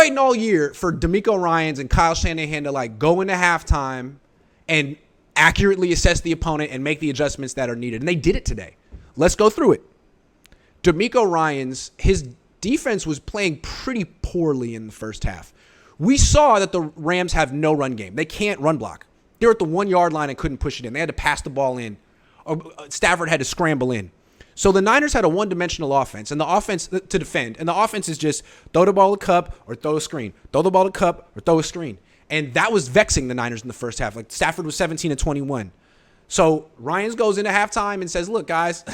waiting all year for D'Amico Ryans and Kyle Shanahan to like go into halftime and accurately assess the opponent and make the adjustments that are needed. And they did it today. Let's go through it. D'Amico Ryans, his defense was playing pretty poorly in the first half. We saw that the Rams have no run game. They can't run block. They were at the 1 yard line and couldn't push it in. They had to pass the ball in. Stafford had to scramble in. So the Niners had a one-dimensional offense, and the offense to defend, and the offense is just throw the ball to Kupp or throw a screen. Throw the ball to Kupp or throw a screen. And that was vexing the Niners in the first half. Like Stafford was 17-21. So Ryans goes into halftime and says, look, guys,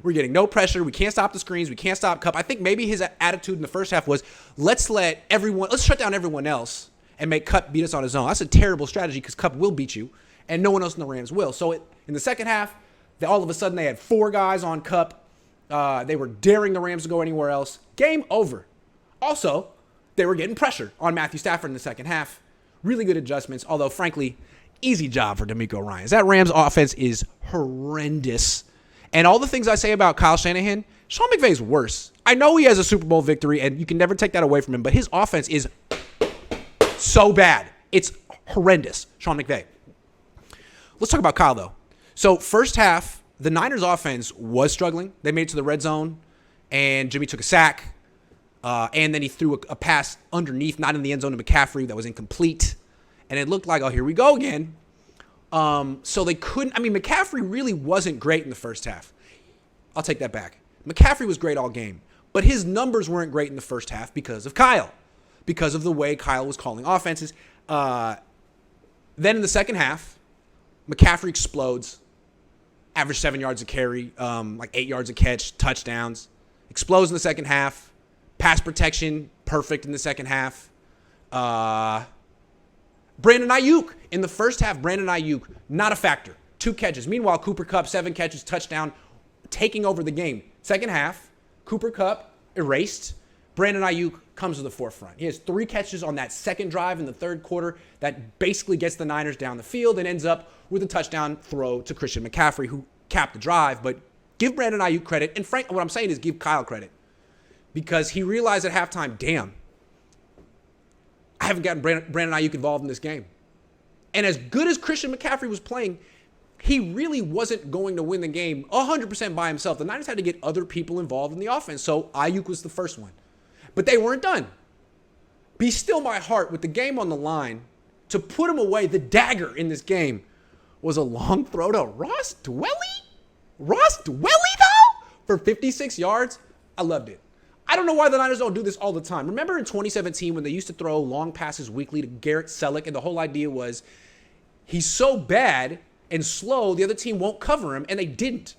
we're getting no pressure. We can't stop the screens. We can't stop Kupp. I think maybe his attitude in the first half was, let's shut down everyone else and make Kupp beat us on his own. That's a terrible strategy because Kupp will beat you, and no one else in the Rams will. So in the second half, all of a sudden they had 4 guys on Kupp. They were daring the Rams to go anywhere else. Game over. Also, they were getting pressure on Matthew Stafford in the second half. Really good adjustments, although, frankly, easy job for D'Amico Ryans. That Rams offense is horrendous. And all the things I say about Kyle Shanahan, Sean McVay's worse. I know he has a Super Bowl victory, and you can never take that away from him, but his offense is so bad. It's horrendous. Sean McVay. Let's talk about Kyle, though. So first half, the Niners offense was struggling. They made it to the red zone, and Jimmy took a sack, and then he threw a pass underneath, not in the end zone to McCaffrey, that was incomplete. And it looked like, oh, here we go again. So they couldn't, McCaffrey really wasn't great in the first half. I'll take that back. McCaffrey was great all game, but his numbers weren't great in the first half because of Kyle, because of the way Kyle was calling offenses. Then in the second half, McCaffrey explodes. Average 7 yards a carry, like 8 yards a catch, touchdowns. Explodes in the second half. Pass protection, perfect in the second half. Brandon Ayuk. In the first half, Brandon Ayuk, not a factor. 2 catches. Meanwhile, Cooper Kupp, 7 catches, touchdown, taking over the game. Second half, Cooper Kupp erased. Brandon Ayuk comes to the forefront. He has 3 catches on that second drive in the third quarter that basically gets the Niners down the field and ends up with a touchdown throw to Christian McCaffrey, who capped the drive. But give Brandon Ayuk credit. And Frank, what I'm saying is give Kyle credit. Because he realized at halftime, damn, I haven't gotten Brandon Ayuk involved in this game. And as good as Christian McCaffrey was playing, he really wasn't going to win the game 100% by himself. The Niners had to get other people involved in the offense. So Ayuk was the first one. But they weren't done. Be still my heart, with the game on the line, to put him away, the dagger in this game was a long throw to Ross Dwelly? Ross Dwelly, though? For 56 yards? I loved it. I don't know why the Niners don't do this all the time. Remember in 2017 when they used to throw long passes weekly to Garrett Selleck, and the whole idea was he's so bad and slow, the other team won't cover him, and they didn't.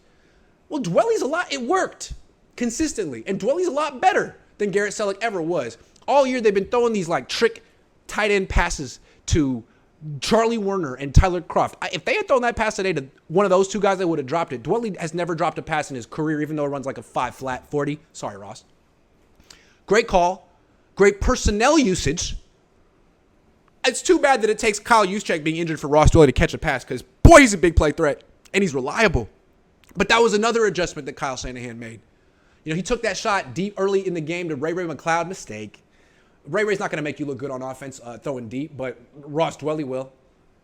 Well, Dwelly's it worked consistently, and Dwelly's a lot better than Garrett Selleck ever was. All year they've been throwing these like trick tight end passes to Charlie Werner and Tyler Kroft. If they had thrown that pass today to one of those 2 guys, they would have dropped it. Dwelly has never dropped a pass in his career, even though it runs like a 5 flat 40. Sorry, Ross. Great call. Great personnel usage. It's too bad that it takes Kyle Juszczyk being injured for Ross Dwelly to catch a pass, because, boy, he's a big play threat, and he's reliable. But that was another adjustment that Kyle Shanahan made. You know, he took that shot deep early in the game to Ray McCloud. Mistake. Ray's not going to make you look good on offense throwing deep, but Ross Dwelly will.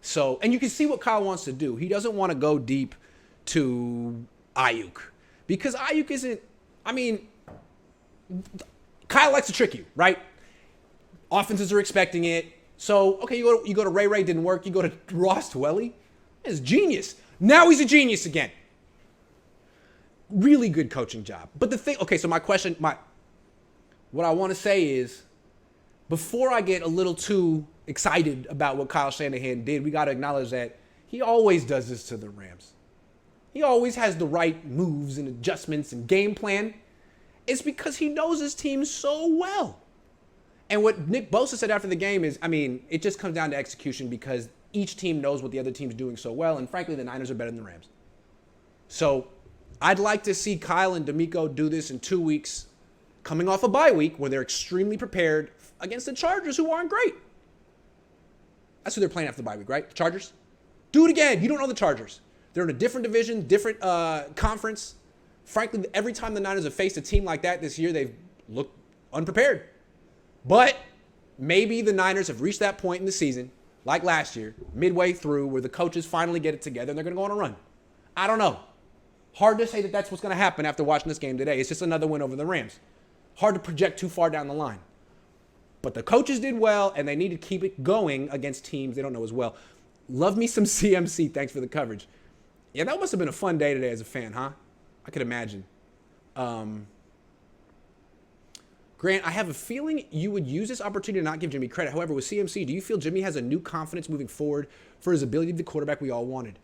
So, and you can see what Kyle wants to do. He doesn't want to go deep to Ayuk, because Ayuk isn't, Kyle likes to trick you, right? Offenses are expecting it. So, okay, you go to Ray, didn't work. You go to Ross Dwelly. It's genius. Now he's a genius again. Really good coaching job. But the thing, okay, so what I want to say is, before I get a little too excited about what Kyle Shanahan did, we got to acknowledge that he always does this to the Rams. He always has the right moves and adjustments and game plan. It's because he knows his team so well. And what Nick Bosa said after the game is, it just comes down to execution, because each team knows what the other team's doing so well, and frankly, the Niners are better than the Rams. So I'd like to see Kyle and D'Amico do this in 2 weeks, coming off a bye week where they're extremely prepared against the Chargers, who aren't great. That's who they're playing after the bye week, right? The Chargers? Do it again. You don't know the Chargers. They're in a different division, different conference. Frankly, every time the Niners have faced a team like that this year, they've looked unprepared. But Maybe the Niners have reached that point in the season, like last year, midway through, where the coaches finally get it together and they're going to go on a run. I don't know. Hard to say that that's what's going to happen after watching this game today. It's just another win over the Rams. Hard to project too far down the line. But the coaches did well, and they need to keep it going against teams they don't know as well. Love me some CMC. Thanks for the coverage. Yeah, that must have been a fun day today as a fan, huh? I could imagine. Grant, I have a feeling you would use this opportunity to not give Jimmy credit. However, with CMC, do you feel Jimmy has a new confidence moving forward for his ability to be the quarterback we all wanted?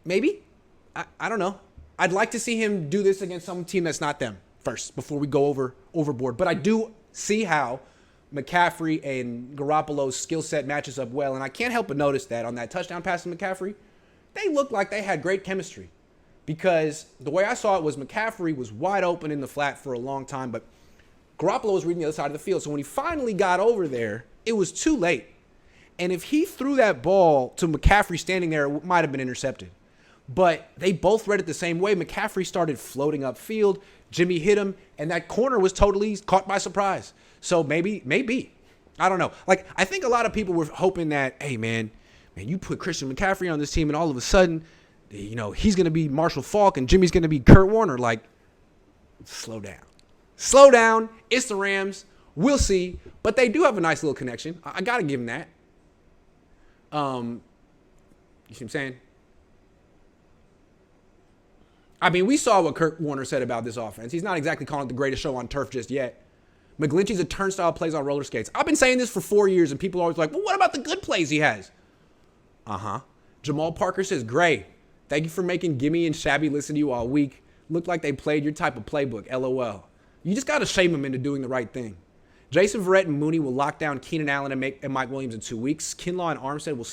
Maybe. I don't know. I'd like to see him do this against some team that's not them first before we go overboard. But I do see how McCaffrey and Garoppolo's skill set matches up well. And I can't help but notice that on that touchdown pass to McCaffrey, they looked like they had great chemistry. Because the way I saw it was McCaffrey was wide open in the flat for a long time, but Garoppolo was reading the other side of the field. So when he finally got over there, it was too late. And if he threw that ball to McCaffrey standing there, it might have been intercepted. But they both read it the same way. McCaffrey started floating upfield. Jimmy hit him, and that corner was totally caught by surprise. So maybe. I don't know. Like, I think a lot of people were hoping that, hey, man, you put Christian McCaffrey on this team, and all of a sudden, you know, he's going to be Marshall Faulk, and Jimmy's going to be Kurt Warner. Like, slow down. Slow down. It's the Rams. We'll see. But they do have a nice little connection. I got to give them that. You see what I'm saying? I mean, we saw what Kurt Warner said about this offense. He's not exactly calling it the greatest show on turf just yet. McGlinchey's a turnstile, plays on roller skates. I've been saying this for 4 years, and people are always like, well, what about the good plays he has? Jamal Parker says, Gray, thank you for making Gimme and Shabby listen to you all week. Looked like they played your type of playbook, LOL. You just got to shame them into doing the right thing. Jason Verrett and Mooney will lock down Keenan Allen and Mike Williams in 2 weeks. Kinlaw and Armstead will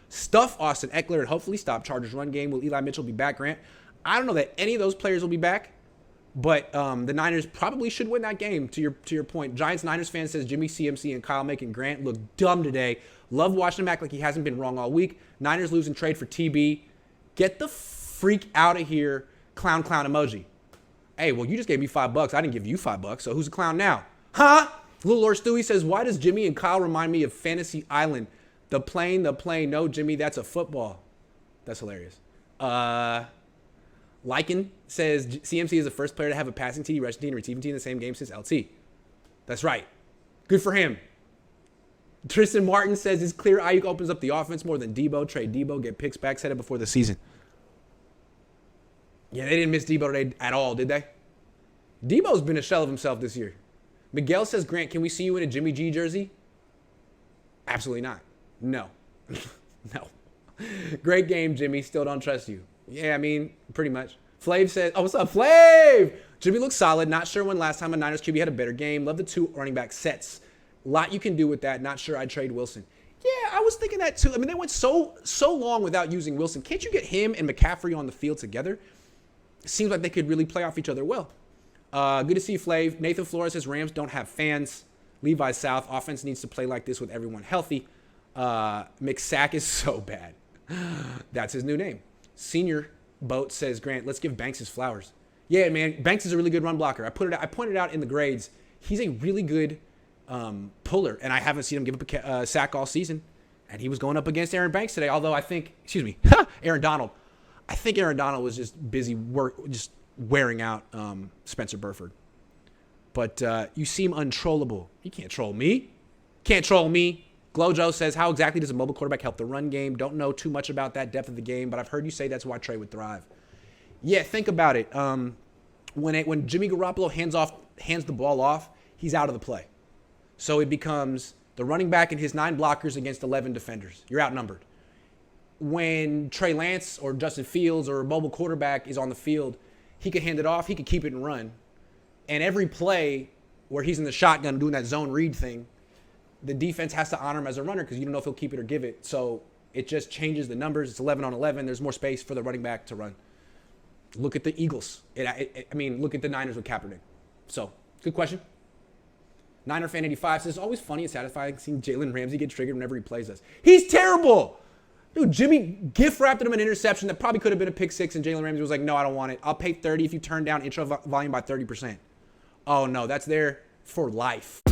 stuff Austin Eckler and hopefully stop Chargers run game. Will Eli Mitchell be back, Grant? I don't know that any of those players will be back, but the Niners probably should win that game, to your point. Giants-Niners fan says Jimmy, CMC, and Kyle Mack and Grant look dumb today. Love watching him act like he hasn't been wrong all week. Niners lose and trade for TB. Get the freak out of here, clown emoji. Hey, well, you just gave me $5. I didn't give you $5, so who's a clown now? Huh? Little Lord Stewie says, why does Jimmy and Kyle remind me of Fantasy Island? The plane. No, Jimmy, that's a football. That's hilarious. Lycan says CMC is the first player to have a passing TD, rushing TD, and receiving TD in the same game since LT. That's right. Good for him. Tristan Martin says it's clear Ayuk opens up the offense more than Debo. Trade Debo, get picks back, set it before the season. Yeah, they didn't miss Debo today at all, did they? Debo's been a shell of himself this year. Miguel says, Grant, can we see you in a Jimmy G jersey? Absolutely not. No. No. Great game, Jimmy. Still don't trust you. Yeah, I mean, pretty much. Flav says, oh, what's up, Flav? Jimmy looks solid. Not sure when last time a Niners QB had a better game. Love the 2 running back sets. A lot you can do with that. Not sure I'd trade Wilson. Yeah, I was thinking that too. I mean, they went so long without using Wilson. Can't you get him and McCaffrey on the field together? It seems like they could really play off each other well. Good to see you, Flav. Nathan Flores says Rams don't have fans. Levi South, offense needs to play like this with everyone healthy. McSack is so bad. That's his new name. Senior Boat says, Grant, let's give Banks his flowers. Yeah, man, Banks is a really good run blocker. I pointed out in the grades, he's a really good puller, and I haven't seen him give up a sack all season. And he was going up against Aaron Banks today, although I think, Aaron Donald. I think Aaron Donald was just busy just wearing out Spencer Burford. But you seem untrollable. You can't troll me. Can't troll me. Glojo says, how exactly does a mobile quarterback help the run game? Don't know too much about that depth of the game, but I've heard you say that's why Trey would thrive. Yeah, think about it. When Jimmy Garoppolo hands the ball off, he's out of the play. So it becomes the running back and his 9 blockers against 11 defenders. You're outnumbered. When Trey Lance or Justin Fields or a mobile quarterback is on the field, he could hand it off, he could keep it and run. And every play where he's in the shotgun doing that zone read thing, the defense has to honor him as a runner because you don't know if he'll keep it or give it. So it just changes the numbers. It's 11 on 11. There's more space for the running back to run. Look at the Eagles. Look at the Niners with Kaepernick. So, good question. Niner fan 85 says, it's always funny and satisfying seeing Jalen Ramsey get triggered whenever he plays us. He's terrible. Dude, Jimmy gift wrapped him an interception that probably could have been a pick 6, and Jalen Ramsey was like, no, I don't want it. I'll pay 30 if you turn down intro volume by 30%. Oh, no, that's there for life.